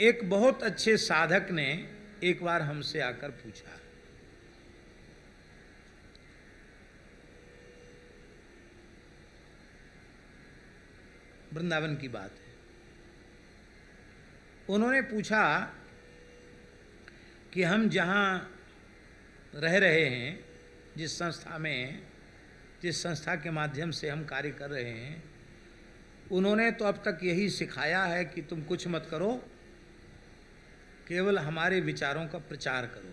एक बहुत अच्छे साधक ने एक बार हमसे आकर पूछा, वृंदावन की बात है। उन्होंने पूछा कि हम जहाँ रह रहे हैं, जिस संस्था में, जिस संस्था के माध्यम से हम कार्य कर रहे हैं, उन्होंने तो अब तक यही सिखाया है कि तुम कुछ मत करो, केवल हमारे विचारों का प्रचार करो।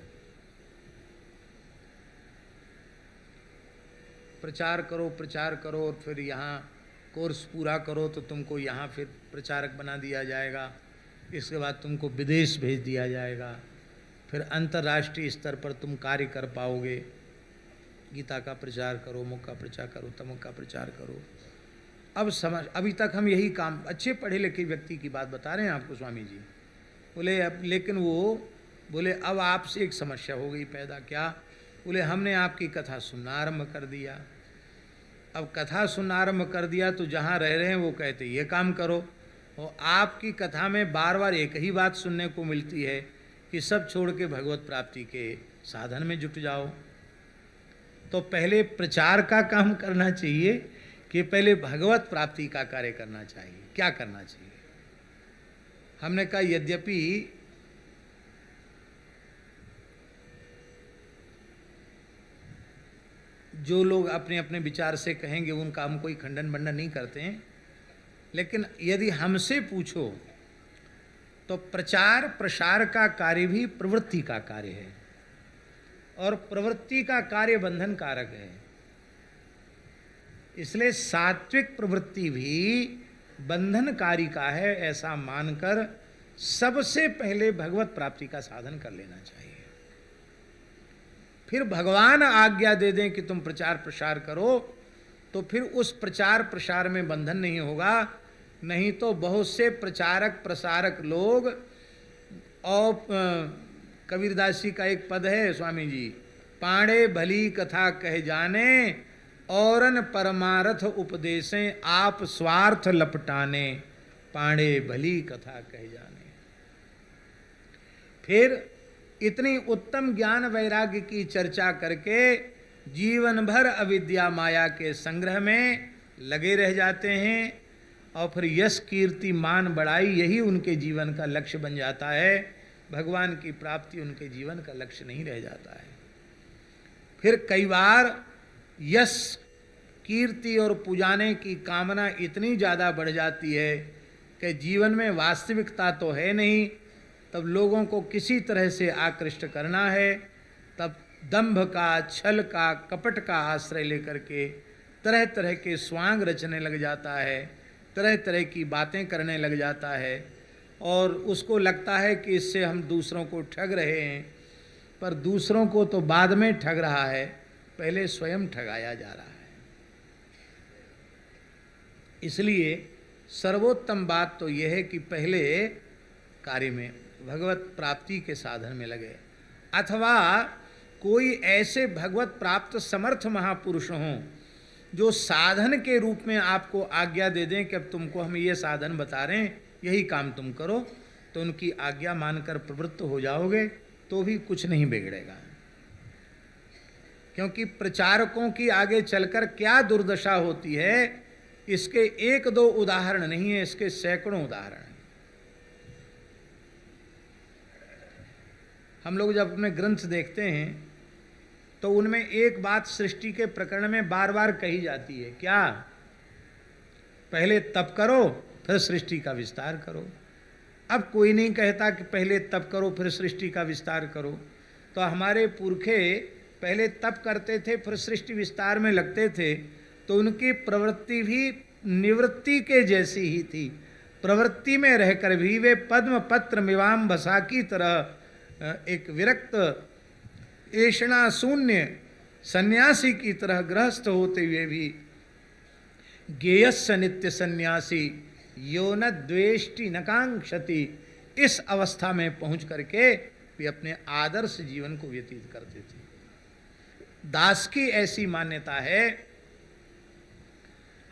प्रचार करो, प्रचार करो, और फिर यहाँ कोर्स पूरा करो तो तुमको यहाँ फिर प्रचारक बना दिया जाएगा, इसके बाद तुमको विदेश भेज दिया जाएगा, फिर अंतर्राष्ट्रीय स्तर पर तुम कार्य कर पाओगे। गीता का प्रचार करो, मुख का प्रचार करो, तमुख का प्रचार करो। अब समझ, अभी तक हम यही काम, अच्छे पढ़े लिखे व्यक्ति की बात बता रहे हैं आपको स्वामी जी। बोले अब, लेकिन वो बोले अब आपसे एक समस्या हो गई पैदा। क्या? बोले हमने आपकी कथा सुनना आरंभ कर दिया। अब कथा सुनना आरंभ कर दिया तो जहाँ रह रहे हैं वो कहते ये काम करो, और आपकी कथा में बार बार एक ही बात सुनने को मिलती है कि सब छोड़ के भगवत प्राप्ति के साधन में जुट जाओ। तो पहले प्रचार का काम करना चाहिए कि पहले भगवत प्राप्ति का कार्य करना चाहिए? क्या करना चाहिए? हमने कहा यद्यपि जो लोग अपने अपने विचार से कहेंगे उनका हम कोई खंडन बंडन नहीं करते हैं, लेकिन यदि हमसे पूछो तो प्रचार प्रसार का कार्य भी प्रवृत्ति का कार्य है, और प्रवृत्ति का कार्य बंधन कारक है। इसलिए सात्विक प्रवृत्ति भी बंधनकारी का है, ऐसा मानकर सबसे पहले भगवत प्राप्ति का साधन कर लेना चाहिए। फिर भगवान आज्ञा दे दें कि तुम प्रचार प्रसार करो, तो फिर उस प्रचार प्रसार में बंधन नहीं होगा। नहीं तो बहुत से प्रचारक प्रसारक लोग, और कबीरदास जी का एक पद है स्वामी जी, पांडे भली कथा कह जाने औरन परमारथ उपदेशें आप स्वार्थ लपटाने, पांडे भली कथा कह जाने। फिर इतनी उत्तम ज्ञान वैराग्य की चर्चा करके जीवन भर अविद्या माया के संग्रह में लगे रह जाते हैं, और फिर यश कीर्ति मान बड़ाई यही उनके जीवन का लक्ष्य बन जाता है। भगवान की प्राप्ति उनके जीवन का लक्ष्य नहीं रह जाता है। फिर कई बार यश कीर्ति और पुजाने की कामना इतनी ज़्यादा बढ़ जाती है कि जीवन में वास्तविकता तो है नहीं, तब लोगों को किसी तरह से आकृष्ट करना है, तब दंभ का, छल का, कपट का आश्रय लेकर के तरह तरह के स्वांग रचने लग जाता है, तरह तरह की बातें करने लग जाता है, और उसको लगता है कि इससे हम दूसरों को ठग रहे हैं, पर दूसरों को तो बाद में ठग रहा है, पहले स्वयं ठगाया जा रहा है। इसलिए सर्वोत्तम बात तो यह है कि पहले कार्य में भगवत प्राप्ति के साधन में लगे, अथवा कोई ऐसे भगवत प्राप्त समर्थ महापुरुष हों जो साधन के रूप में आपको आज्ञा दे दें कि अब तुमको हम ये साधन बता रहे हैं, यही काम तुम करो, तो उनकी आज्ञा मानकर प्रवृत्त हो जाओगे तो भी कुछ नहीं बिगड़ेगा। क्योंकि प्रचारकों की आगे चलकर क्या दुर्दशा होती है, इसके एक दो उदाहरण नहीं है, इसके सैकड़ों उदाहरण हैं। हम लोग जब अपने ग्रंथ देखते हैं तो उनमें एक बात सृष्टि के प्रकरण में बार बार कही जाती है। क्या? पहले तप करो फिर सृष्टि का विस्तार करो। अब कोई नहीं कहता कि पहले तप करो फिर सृष्टि का विस्तार करो। तो हमारे पुरखे पहले तप करते थे फिर सृष्टि विस्तार में लगते थे, तो उनकी प्रवृत्ति भी निवृत्ति के जैसी ही थी। प्रवृत्ति में रहकर भी वे पद्म पत्र मिवाम भसा की तरह एक विरक्त ऐषणा शून्य सन्यासी की तरह गृहस्थ होते हुए भी गेयस्य नित्य सन्यासी यो न द्वेष्टि न कांक्षति, इस अवस्था में पहुंच करके वे अपने आदर्श जीवन को व्यतीत करते थे। दास की ऐसी मान्यता है,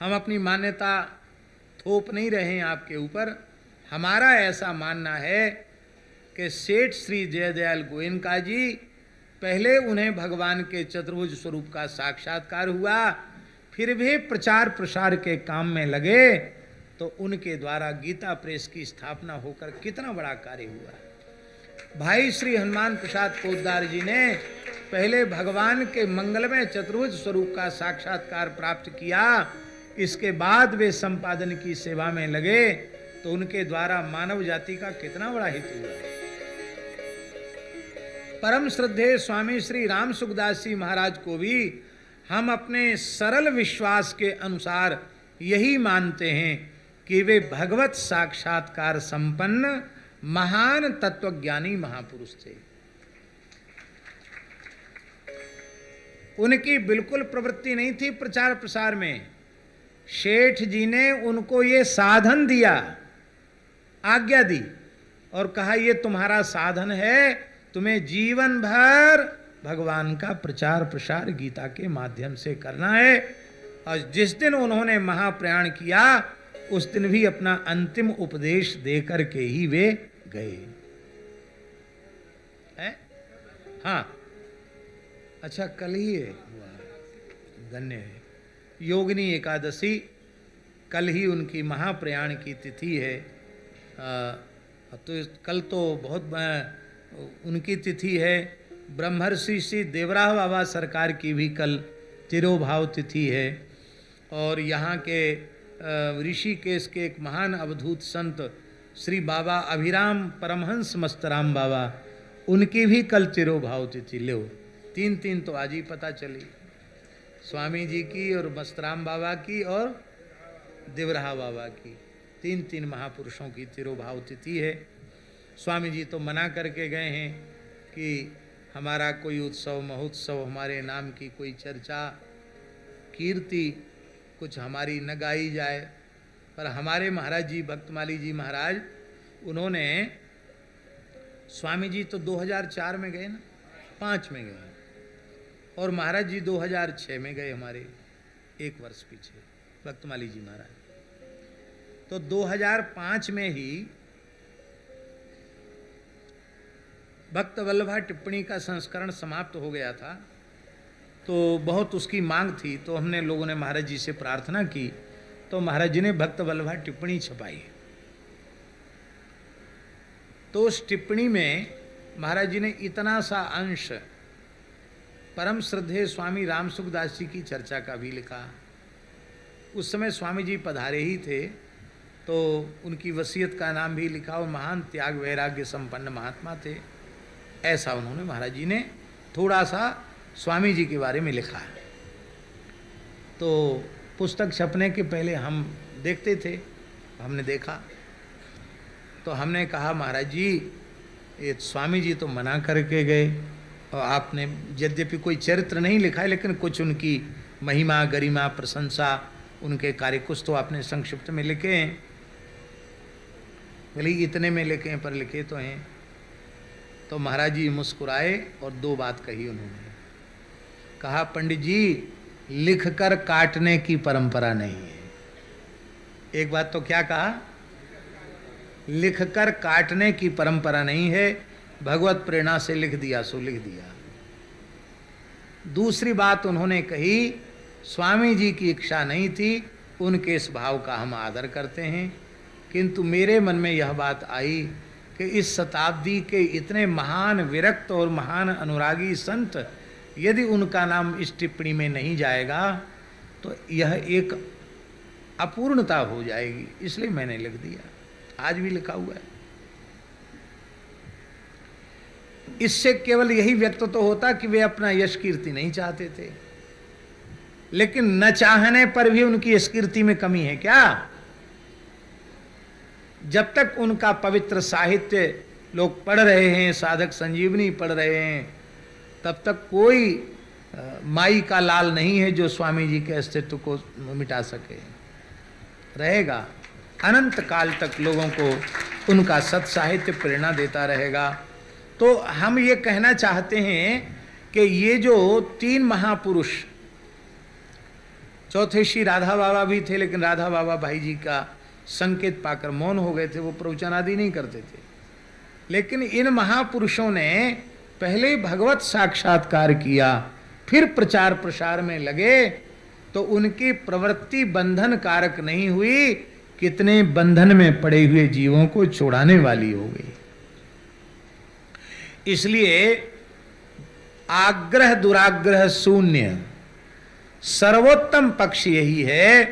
हम अपनी मान्यता थोप नहीं रहे हैं आपके ऊपर, हमारा ऐसा मानना है कि सेठ श्री जयदयाल गोयनका जी, पहले उन्हें भगवान के चतुर्भुज स्वरूप का साक्षात्कार हुआ, फिर भी प्रचार प्रसार के काम में लगे, तो उनके द्वारा गीता प्रेस की स्थापना होकर कितना बड़ा कार्य हुआ। भाई श्री हनुमान प्रसाद पोद्दार जी ने पहले भगवान के मंगलमय चतुर्भुज स्वरूप का साक्षात्कार प्राप्त किया, इसके बाद वे संपादन की सेवा में लगे, तो उनके द्वारा मानव जाति का कितना बड़ा हित हुआ। परम श्रद्धेय स्वामी श्री राम सुखदास जी महाराज को भी हम अपने सरल विश्वास के अनुसार यही मानते हैं कि वे भगवत साक्षात्कार संपन्न महान तत्वज्ञानी महापुरुष थे। उनकी बिल्कुल प्रवृत्ति नहीं थी प्रचार प्रसार में। शेठ जी ने उनको ये साधन दिया, आज्ञा दी और कहा ये तुम्हारा साधन है, तुम्हें जीवन भर भगवान का प्रचार प्रसार गीता के माध्यम से करना है। और जिस दिन उन्होंने महाप्रयाण किया उस दिन भी अपना अंतिम उपदेश दे करके ही वे गए हैं? हाँ, अच्छा, कल ही है, धन्य है। योगिनी एकादशी कल ही उनकी महाप्रयाण की तिथि है। तो कल तो बहुत उनकी तिथि है। ब्रह्मर्षि श्री देवराह बाबा सरकार की भी कल तिरोभाव तिथि है। और यहाँ के ऋषिकेश के एक महान अवधूत संत श्री बाबा अभिराम परमहंस मस्तराम बाबा, उनकी भी कल तिरोभाव तिथि। लो, तीन तो आज ही पता चली, स्वामी जी की और मस्तराम बाबा की और देवराहा बाबा की, तीन महापुरुषों की तिरोभाव तिथि है। स्वामी जी तो मना करके गए हैं कि हमारा कोई उत्सव महोत्सव, हमारे नाम की कोई चर्चा कीर्ति कुछ हमारी न गाई जाए। पर हमारे महाराज जी भक्तमाली जी महाराज, उन्होंने, स्वामी जी तो 2004 में गए ना, 5 में गए, और महाराज जी 2006 में गए, हमारे 1 वर्ष पीछे भक्तमाली जी महाराज। तो 2005 में ही भक्त वल्लभा टिप्पणी का संस्करण समाप्त हो गया था, तो बहुत उसकी मांग थी। तो हमने लोगों ने महाराज जी से प्रार्थना की, तो महाराज जी ने भक्त वल्लभा टिप्पणी छपाई। तो उस टिप्पणी में महाराज जी ने इतना सा अंश परम श्रद्धेय स्वामी राम सुखदास जी की चर्चा का भी लिखा। उस समय स्वामी जी पधारे ही थे, तो उनकी वसीयत का नाम भी लिखा, और महान त्याग वैराग्य संपन्न महात्मा थे, ऐसा उन्होंने महाराज जी ने थोड़ा सा स्वामी जी के बारे में लिखा है। तो पुस्तक छपने के पहले हम देखते थे, हमने देखा, तो हमने कहा महाराज जी ये स्वामी जी तो मना करके गए, और आपने यद्यपि कोई चरित्र नहीं लिखा है, लेकिन कुछ उनकी महिमा गरिमा प्रशंसा उनके कार्य कुछ तो आपने संक्षिप्त में लिखे हैं। भले इतने में लिखे हैं, पर लिखे तो हैं। तो महाराज जी मुस्कुराए और 2 बात कही उन्होंने। कहा, पंडित जी, लिखकर काटने की परंपरा नहीं है। एक बात तो क्या कहा, लिखकर काटने की परंपरा नहीं है, भगवत प्रेरणा से लिख दिया सो लिख दिया। दूसरी बात उन्होंने कही, स्वामी जी की इच्छा नहीं थी, उनके इस भाव का हम आदर करते हैं, किंतु मेरे मन में यह बात आई कि इस शताब्दी के इतने महान विरक्त और महान अनुरागी संत, यदि उनका नाम इस टिप्पणी में नहीं जाएगा तो यह एक अपूर्णता हो जाएगी, इसलिए मैंने लिख दिया। आज भी लिखा हुआ है। इससे केवल यही व्यक्त तो होता कि वे अपना यश कीर्ति नहीं चाहते थे, लेकिन न चाहने पर भी उनकी यश कीर्ति में कमी है क्या? जब तक उनका पवित्र साहित्य लोग पढ़ रहे हैं, साधक संजीवनी पढ़ रहे हैं, तब तक कोई माई का लाल नहीं है जो स्वामी जी के अस्तित्व को मिटा सके। रहेगा अनंत काल तक, लोगों को उनका सत साहित्य प्रेरणा देता रहेगा। तो हम ये कहना चाहते हैं कि ये जो 3 महापुरुष, चौथे श्री राधा बाबा भी थे, लेकिन राधा बाबा भाई जी का संकेत पाकर मौन हो गए थे, वो प्रवचन आदि नहीं करते थे। लेकिन इन महापुरुषों ने पहले भगवत साक्षात्कार किया, फिर प्रचार प्रसार में लगे, तो उनकी प्रवृत्ति बंधन कारक नहीं हुई, कितने बंधन में पड़े हुए जीवों को छुड़ाने वाली हो गई। इसलिए आग्रह दुराग्रह शून्य सर्वोत्तम पक्ष यही है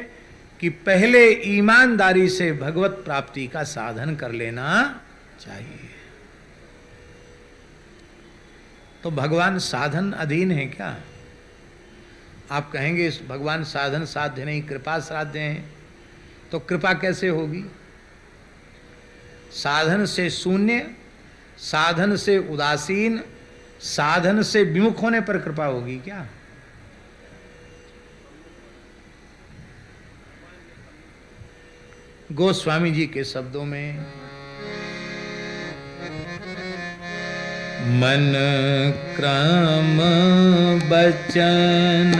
कि पहले ईमानदारी से भगवत प्राप्ति का साधन कर लेना चाहिए। तो भगवान साधन अधीन है क्या? आप कहेंगे भगवान साधन साध्य नहीं, कृपा साध्य है। तो कृपा कैसे होगी? साधन से शून्य, साधन से उदासीन, साधन से विमुख होने पर कृपा होगी क्या? गोस्वामी जी के शब्दों में, मन क्रम बचन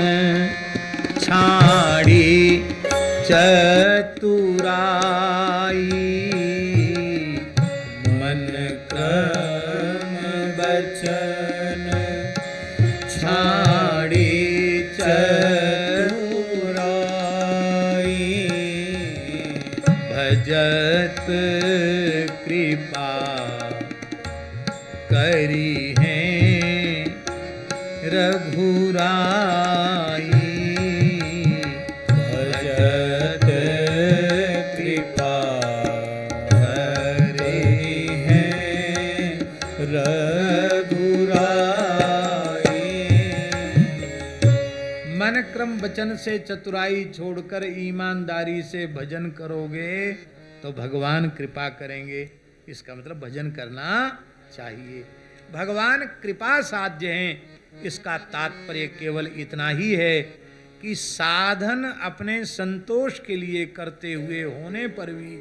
छाड़ी चतुराई, मन क्रम बचन छाड़ी चतुराई, भजत कृपा करी है रघुराई, भजत कृपा करी है रघुराई। मन क्रम वचन से चतुराई छोड़कर ईमानदारी से भजन करोगे तो भगवान कृपा करेंगे। इसका मतलब भजन करना चाहिए। भगवान कृपा साध्य हैं, इसका तात्पर्य केवल इतना ही है कि साधन अपने संतोष के लिए करते हुए होने पर भी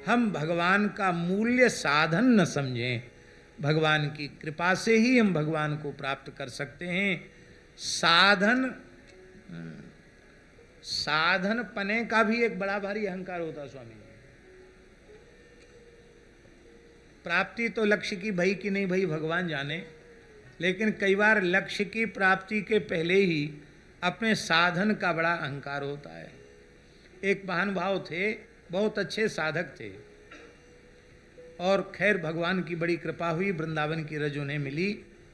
हम भगवान का मूल्य साधन न समझें। भगवान की कृपा से ही हम भगवान को प्राप्त कर सकते हैं। साधन पने का भी एक बड़ा भारी अहंकार होता स्वामी। प्राप्ति तो लक्ष्य की भई कि नहीं भई भगवान जाने, लेकिन कई बार लक्ष्य की प्राप्ति के पहले ही अपने साधन का बड़ा अहंकार होता है। एक महानुभाव थे, बहुत अच्छे साधक थे, और खैर भगवान की बड़ी कृपा हुई, वृंदावन की रज उन्हें मिली,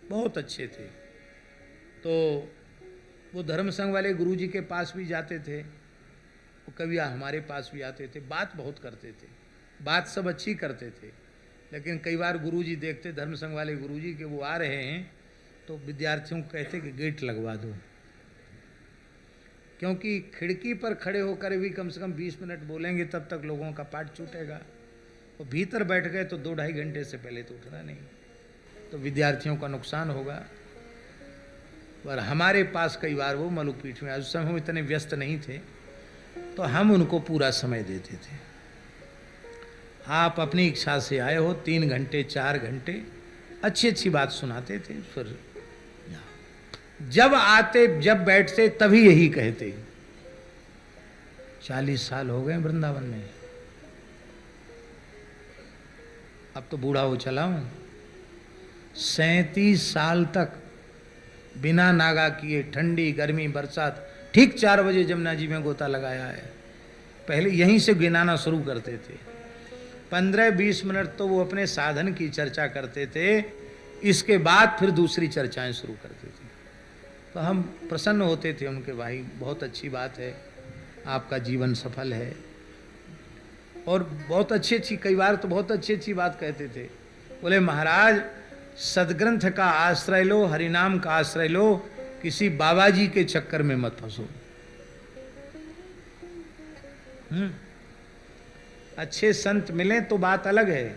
बहुत अच्छे थे। तो वो धर्म संघ वाले गुरु जी के पास भी जाते थे, वो कभी हमारे पास भी आते थे, बात बहुत करते थे, बात सब अच्छी करते थे। लेकिन कई बार गुरुजी देखते धर्म संघ वाले गुरुजी के वो आ रहे हैं तो विद्यार्थियों को कहते कि गेट लगवा दो, क्योंकि खिड़की पर खड़े होकर भी कम से कम 20 मिनट बोलेंगे तब तक लोगों का पाठ छूटेगा। वो भीतर बैठ गए तो 2-2.5 घंटे से पहले तो उठना नहीं, तो विद्यार्थियों का नुकसान होगा। पर हमारे पास कई बार वो मलुकपीठ में, उस समय हम इतने व्यस्त नहीं थे तो हम उनको पूरा समय देते थे। आप अपनी इच्छा से आए हो, 3 घंटे 4 घंटे अच्छी अच्छी बात सुनाते थे। फिर जब आते जब बैठते तभी यही कहते। 40 साल हो गए वृंदावन में, अब तो बूढ़ा हो चला हूं। 37 साल तक बिना नागा किए, ठंडी गर्मी बरसात, ठीक 4 बजे जमुना जी में गोता लगाया है। पहले यहीं से गिनाना शुरू करते थे। 15-20 मिनट तो वो अपने साधन की चर्चा करते थे, इसके बाद फिर दूसरी चर्चाएं शुरू करते थे। तो हम प्रसन्न होते थे उनके, भाई बहुत अच्छी बात है, आपका जीवन सफल है। और बहुत अच्छी अच्छी, कई बार तो बहुत अच्छी अच्छी बात कहते थे। बोले महाराज सदग्रंथ का आश्रय लो, हरिनाम का आश्रय लो, किसी बाबा जी के चक्कर में मत फंसो। अच्छे संत मिले तो बात अलग है।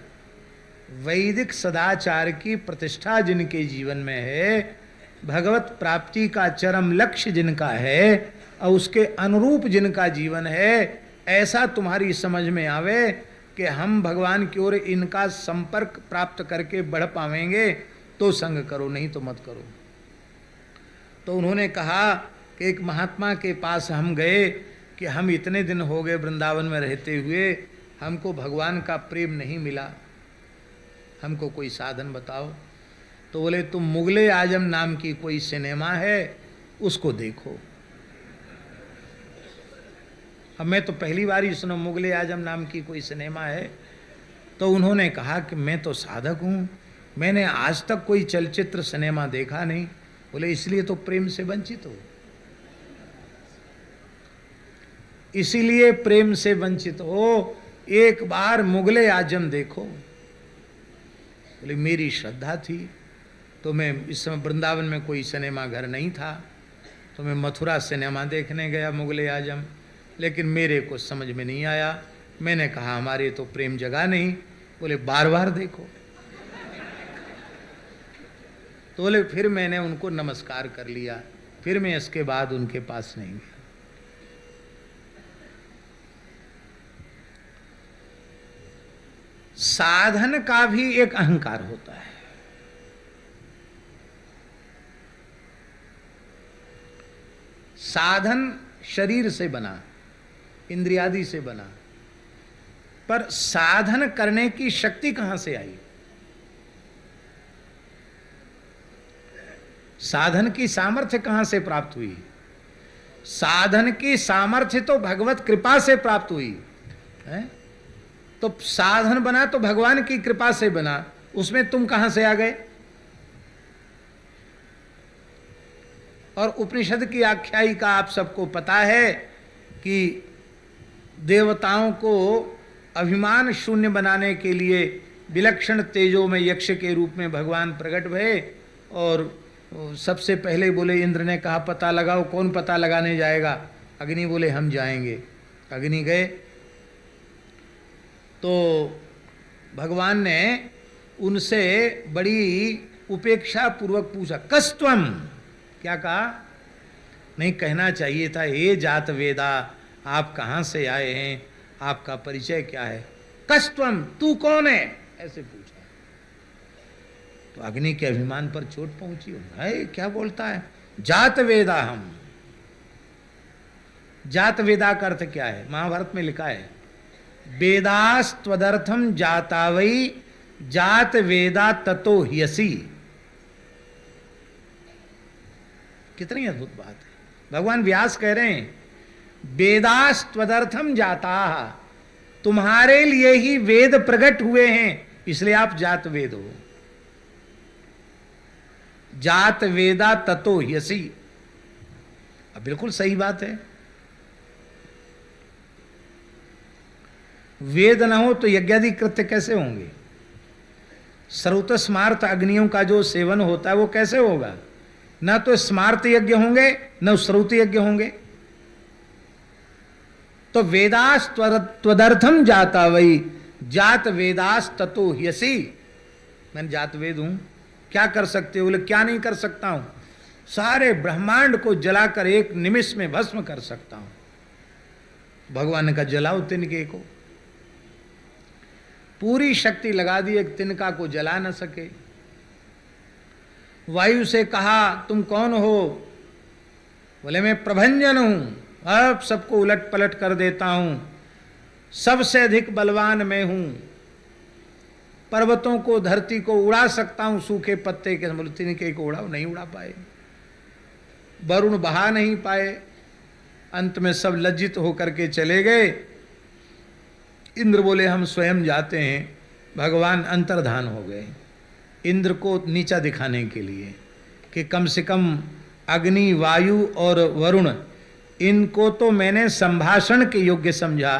वैदिक सदाचार की प्रतिष्ठा जिनके जीवन में है, भगवत प्राप्ति का चरम लक्ष्य जिनका है, और उसके अनुरूप जिनका जीवन है, ऐसा तुम्हारी समझ में आवे कि हम भगवान की ओर इनका संपर्क प्राप्त करके बढ़ पावेंगे तो संग करो, नहीं तो मत करो। तो उन्होंने कहा कि एक महात्मा के पास हम गए कि हम इतने दिन हो गए वृंदावन में रहते हुए, हमको भगवान का प्रेम नहीं मिला, हमको कोई साधन बताओ। तो बोले तुम मुगले आजम नाम की कोई सिनेमा है उसको देखो। अब मैं तो पहली बार ही सुना मुगले आजम नाम की कोई सिनेमा है। तो उन्होंने कहा कि मैं तो साधक हूँ, मैंने आज तक कोई चलचित्र सिनेमा देखा नहीं। बोले इसलिए तो प्रेम से वंचित हो, इसीलिए प्रेम से वंचित हो, एक बार मुगले आजम देखो। बोले मेरी श्रद्धा थी, तो मैं इस समय वृंदावन में कोई सिनेमा घर नहीं था, तो मैं मथुरा सिनेमा देखने गया मुगले आजम, लेकिन मेरे को समझ में नहीं आया। मैंने कहा हमारे तो प्रेम जगा नहीं। बोले बार बार देखो। तो बोले फिर मैंने उनको नमस्कार कर लिया, फिर मैं इसके बाद उनके पास नहीं गया। साधन का भी एक अहंकार होता है। साधन शरीर से बना, इंद्रियादि से बना, पर साधन करने की शक्ति कहां से आई? साधन की सामर्थ्य कहां से प्राप्त हुई? साधन की सामर्थ्य तो भगवत कृपा से प्राप्त हुई है। तो साधन बना तो भगवान की कृपा से बना, उसमें तुम कहां से आ गए? और उपनिषद की आख्यायिका आप सबको पता है कि देवताओं को अभिमान शून्य बनाने के लिए विलक्षण तेजो में यक्ष के रूप में भगवान प्रकट भये। और सबसे पहले बोले, इंद्र ने कहा पता लगाओ, कौन पता लगाने जाएगा? अग्नि बोले हम जाएंगे। अग्नि गए तो भगवान ने उनसे बड़ी उपेक्षा पूर्वक पूछा, कस्त्वम? क्या कहा? नहीं कहना चाहिए था, हे जात वेदा, आप कहाँ से आए हैं, आपका परिचय क्या है? कस्त्वम, तू कौन है? ऐसे पूछा। तो अग्नि के अभिमान पर चोट पहुंची। है क्या बोलता है? जात वेदा हम। जात वेदा का अर्थ क्या है? महाभारत में लिखा है, वेदास्त्वदर्थम जाता वै जात वेदा ततो ह्यसि। कितनी अद्भुत बात है। भगवान व्यास कह रहे हैं, वेदास्त्वदर्थम जाता, तुम्हारे लिए ही वेद प्रकट हुए हैं, इसलिए आप जात वेद हो। जात वेदा ततो ह्यसि। अब बिल्कुल सही बात है। वेद न हो तो यज्ञादि कृत्य कैसे होंगे? सर्वत स्मार्त अग्नियों का जो सेवन होता है वो कैसे होगा? न तो स्मार्त यज्ञ होंगे न श्रुत यज्ञ होंगे। तो वेदास त्वदर्थम जाता वही जात वेदास ततो ह्यसि। मैं जात वेद हूं, क्या कर सकते हो? बोले क्या नहीं कर सकता हूं? सारे ब्रह्मांड को जलाकर एक निमिष में भस्म कर सकता हूं। भगवान का जलाओ तिनके को, पूरी शक्ति लगा दी, एक तिनका को जला न सके। वायु से कहा तुम कौन हो? बोले मैं प्रभंजन हूं, अब सबको उलट पलट कर देता हूं, सबसे अधिक बलवान मैं हूं, पर्वतों को धरती को उड़ा सकता हूं सूखे पत्ते के। बोले तिनके को उड़ाओ, नहीं उड़ा पाए। वरुण बहा नहीं पाए, अंत में सब लज्जित होकर के चले गए। इंद्र बोले हम स्वयं जाते हैं। भगवान अंतर्धान हो गए इंद्र को नीचा दिखाने के लिए कि कम से कम अग्नि, वायु और वरुण, इनको तो मैंने संभाषण के योग्य समझा,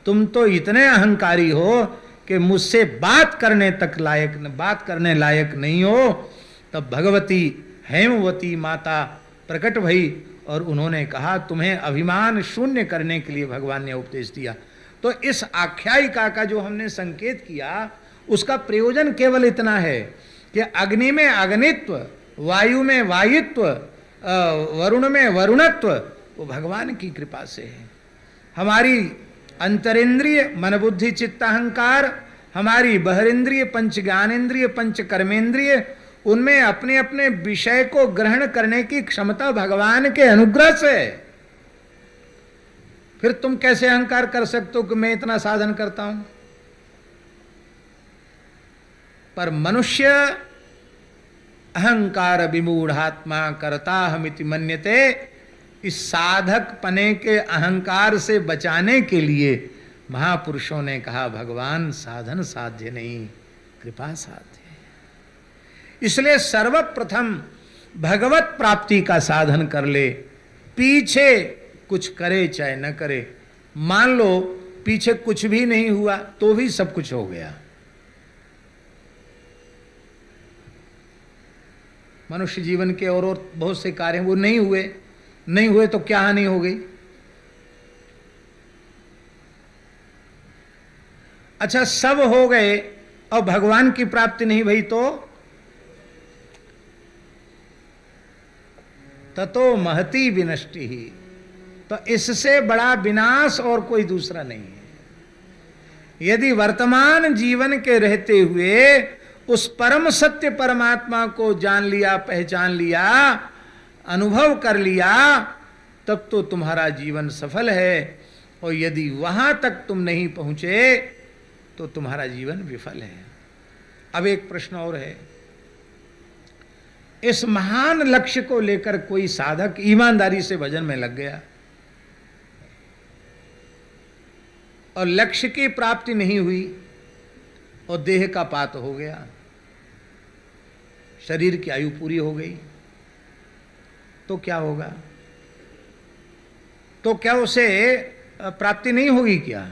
तुम तो इतने अहंकारी हो कि मुझसे बात करने लायक नहीं हो। तब भगवती हेमवती माता प्रकट भई और उन्होंने कहा तुम्हें अभिमान शून्य करने के लिए भगवान ने उपदेश दिया। तो इस आख्यायिका का जो हमने संकेत किया उसका प्रयोजन केवल इतना है कि अग्नि में अग्नित्व, वायु में वायुत्व, वरुण में वरुणत्व वो भगवान की कृपा से है। हमारी अंतरेंद्रिय मन बुद्धि चित्त अहंकार, हमारी बहरेंद्रिय पंच ज्ञानेन्द्रिय पंच कर्मेंद्रिय, उनमें अपने अपने विषय को ग्रहण करने की क्षमता भगवान के अनुग्रह से है। फिर तुम कैसे अहंकार कर सकते हो कि मैं इतना साधन करता हूं? पर मनुष्य अहंकार विमूढ़ात्मा करता हमिति मन्यते, इस साधक पने के अहंकार से बचाने के लिए महापुरुषों ने कहा भगवान साधन साध्य नहीं, कृपा साध्य है। इसलिए सर्वप्रथम भगवत प्राप्ति का साधन कर ले, पीछे कुछ करे चाहे न करे। मान लो पीछे कुछ भी नहीं हुआ तो भी सब कुछ हो गया। मनुष्य जीवन के और बहुत से कार्य वो नहीं हुए तो क्या हानि हो गई? अच्छा सब हो गए और भगवान की प्राप्ति नहीं भई तो ततो महती विनष्टि ही, तो इससे बड़ा विनाश और कोई दूसरा नहीं है। यदि वर्तमान जीवन के रहते हुए उस परम सत्य परमात्मा को जान लिया, पहचान लिया, अनुभव कर लिया, तब तो तुम्हारा जीवन सफल है। और यदि वहां तक तुम नहीं पहुंचे तो तुम्हारा जीवन विफल है। अब एक प्रश्न और है, इस महान लक्ष्य को लेकर कोई साधक ईमानदारी से भजन में लग गया और लक्ष्य की प्राप्ति नहीं हुई और देह का पात हो गया, शरीर की आयु पूरी हो गई, तो क्या होगा? तो क्या उसे प्राप्ति नहीं होगी क्या?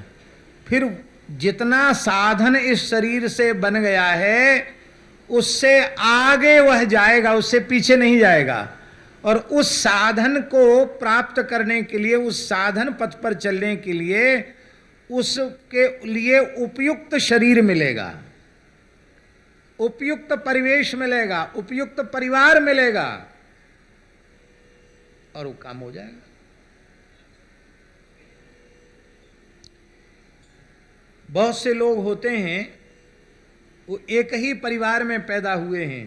फिर जितना साधन इस शरीर से बन गया है उससे आगे वह जाएगा, उससे पीछे नहीं जाएगा। और उस साधन को प्राप्त करने के लिए, उस साधन पथ पर चलने के लिए उसके लिए उपयुक्त शरीर मिलेगा, उपयुक्त परिवेश मिलेगा, उपयुक्त परिवार मिलेगा और वो काम हो जाएगा। बहुत से लोग होते हैं वो एक ही परिवार में पैदा हुए हैं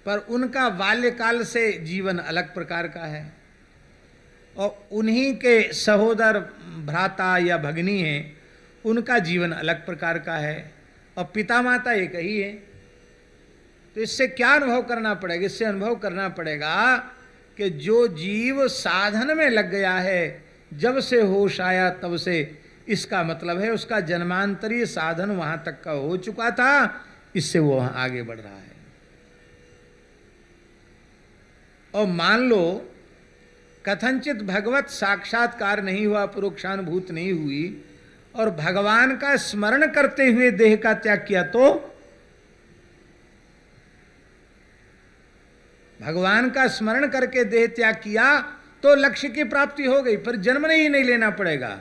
पर उनका बाल्यकाल से जीवन अलग प्रकार का है और उन्हीं के सहोदर भ्राता या भगिनी हैं, उनका जीवन अलग प्रकार का है और पिता माता एक ही है। तो इससे क्या अनुभव करना पड़ेगा? इससे अनुभव करना पड़ेगा कि जो जीव साधन में लग गया है, जब से होश आया तब से, इसका मतलब है उसका जन्मांतरीय साधन वहां तक का हो चुका था, इससे वो वहां आगे बढ़ रहा है। और मान लो कथनचित भगवत साक्षात्कार नहीं हुआ, परोक्षानुभूति नहीं हुई और भगवान का स्मरण करते हुए देह का त्याग किया, तो भगवान का स्मरण करके देह त्याग किया तो लक्ष्य की प्राप्ति हो गई, फिर जन्म नहीं लेना पड़ेगा।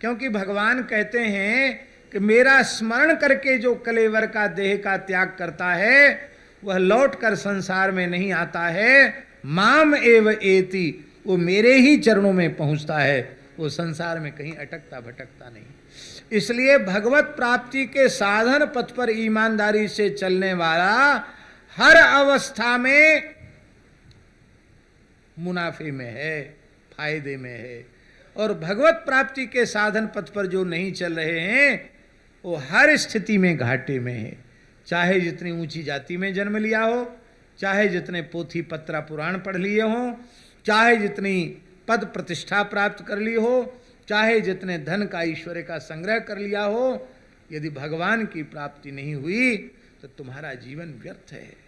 क्योंकि भगवान कहते हैं कि मेरा स्मरण करके जो कलेवर का देह का त्याग करता है वह लौट कर संसार में नहीं आता है, माम एव एति, वो मेरे ही चरणों में पहुंचता है, वो संसार में कहीं अटकता भटकता नहीं। इसलिए भगवत प्राप्ति के साधन पथ पर ईमानदारी से चलने वाला हर अवस्था में मुनाफे में है, फायदे में है। और भगवत प्राप्ति के साधन पथ पर जो नहीं चल रहे हैं वो हर स्थिति में घाटे में है। चाहे जितनी ऊंची जाति में जन्म लिया हो, चाहे जितने पोथी पत्रा पुराण पढ़ लिए हों, चाहे जितनी पद प्रतिष्ठा प्राप्त कर ली हो, चाहे जितने धन का ऐश्वर्य का संग्रह कर लिया हो, यदि भगवान की प्राप्ति नहीं हुई तो तुम्हारा जीवन व्यर्थ है।